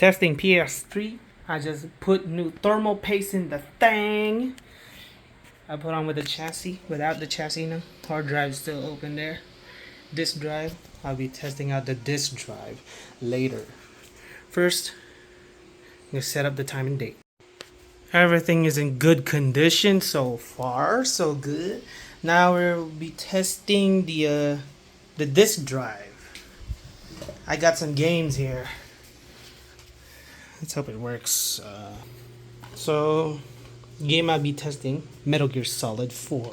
Testing PS3. I just put new thermal paste in the thing. I put on with the chassis, without the chassis now. Hard drive still open there. Disk drive. I'll be testing out the disk drive later. First, I'm gonna set up the time and date. Everything is in good condition so far, so good. Now we'll be testing the disk drive. I got some games here. Let's hope it works. So, game I'll be testing, Metal Gear Solid 4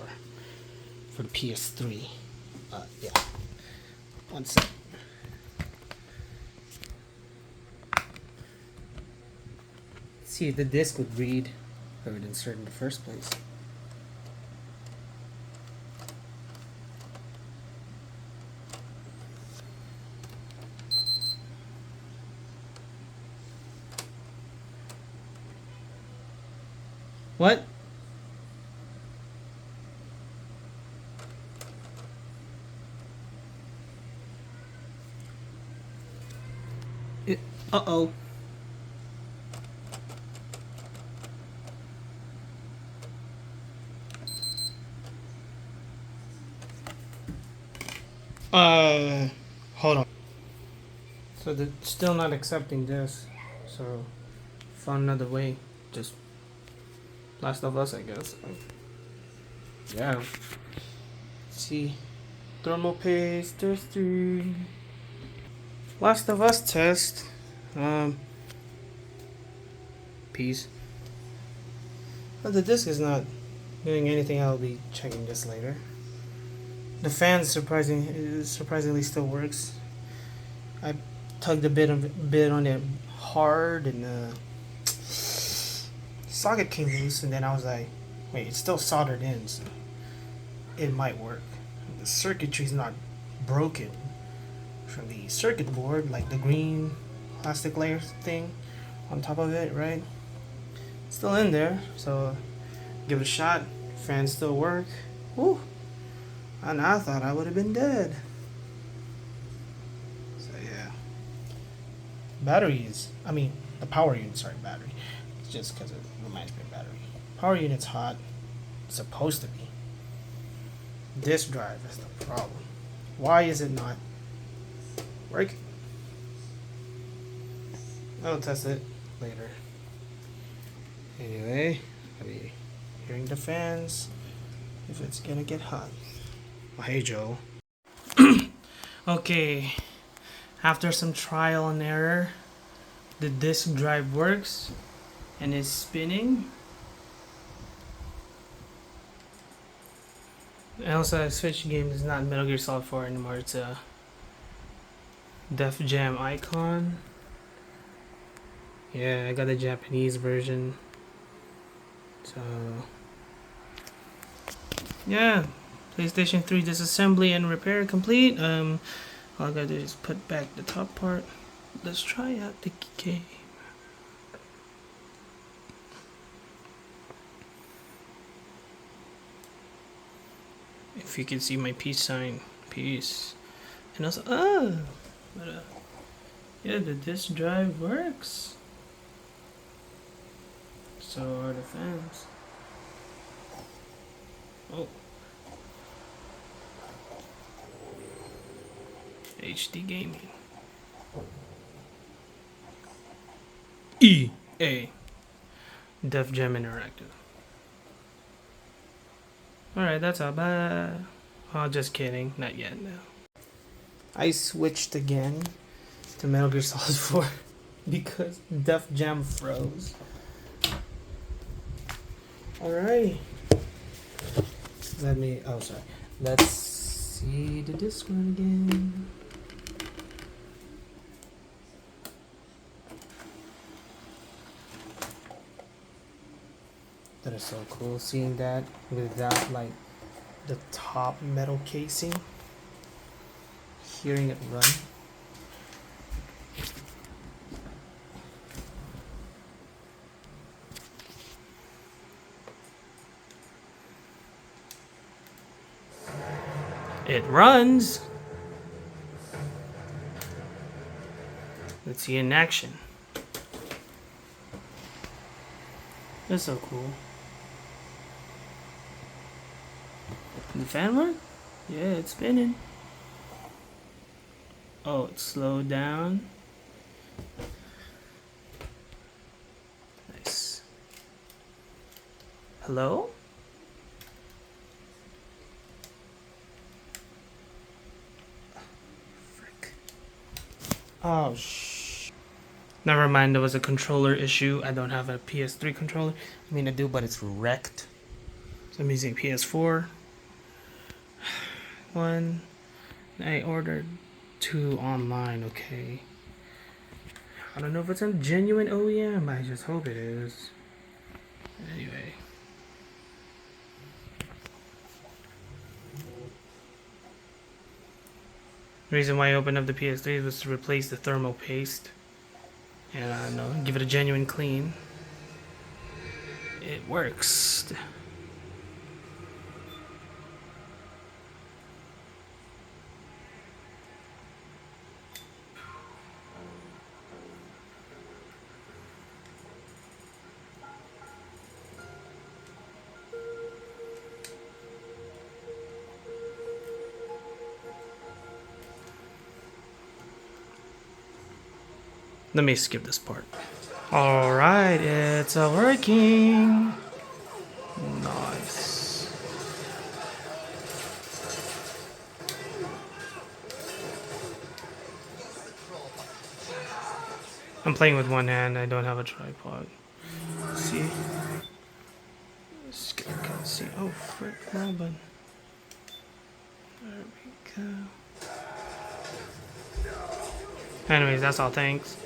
for the PS3. Yeah. One sec. See if the disc would read or would insert in the first place. What? Uh-oh. Hold on. So they're still not accepting this. So, found another way. Just Last of Us, I guess. Yeah. Let's see. Thermal paste testing. Last of Us test. Peace. But the disc is not doing anything. I'll be checking this later. The fan surprisingly still works. I tugged a bit on it hard, and socket came loose, and then I was like, wait, it's still soldered in, so it might work. The circuitry's not broken from the circuit board, like the green plastic layer thing on top of it, right? It's still in there, so give it a shot. Fans still work. Woo! And I thought I would have been dead. So yeah. The power unit, battery. It's just because it reminds me of battery. Power unit's hot. It's supposed to be. Disk drive is the problem. Why is it not working? I'll test it later. Anyway, I'll be hearing the fans if it's gonna get hot. Oh, hey Joe. Okay, after some trial and error, the disk drive works and is spinning. And also, I switched game. It's not Metal Gear Solid 4 anymore. It's a Def Jam Icon. Yeah, I got the Japanese version. So, yeah. PlayStation 3 disassembly and repair complete. All I gotta do is put back the top part. Let's try out the game. If you can see my peace sign, peace. And also, yeah, the disk drive works. So are the fans. Oh. HD Gaming. EA. Def Jam Interactive. Alright, that's all. Bye. Oh, just kidding. Not yet, no. I switched again to Metal Gear Solid 4 because Def Jam froze. Alright. Let's see the disc run again. That is so cool, seeing that without like the top metal casing, hearing it run. It runs. Let's see in action. That's so cool. The fan work? Yeah, it's spinning. Oh, it slowed down. Nice. Hello? Frick. Oh, never mind, there was a controller issue. I don't have a PS3 controller. I mean, I do, but it's wrecked. So I'm using PS4. One. I ordered 2 online, okay. I don't know if it's a genuine OEM. I just hope it is. Anyway. The reason why I opened up the PS3 was to replace the thermal paste. And I don't know, give it a genuine clean. It works. Let me skip this part. Alright, it's working. Nice. I'm playing with one hand, I don't have a tripod. See? See. Oh, frick, wrong button. There we go. Anyways, that's all, thanks.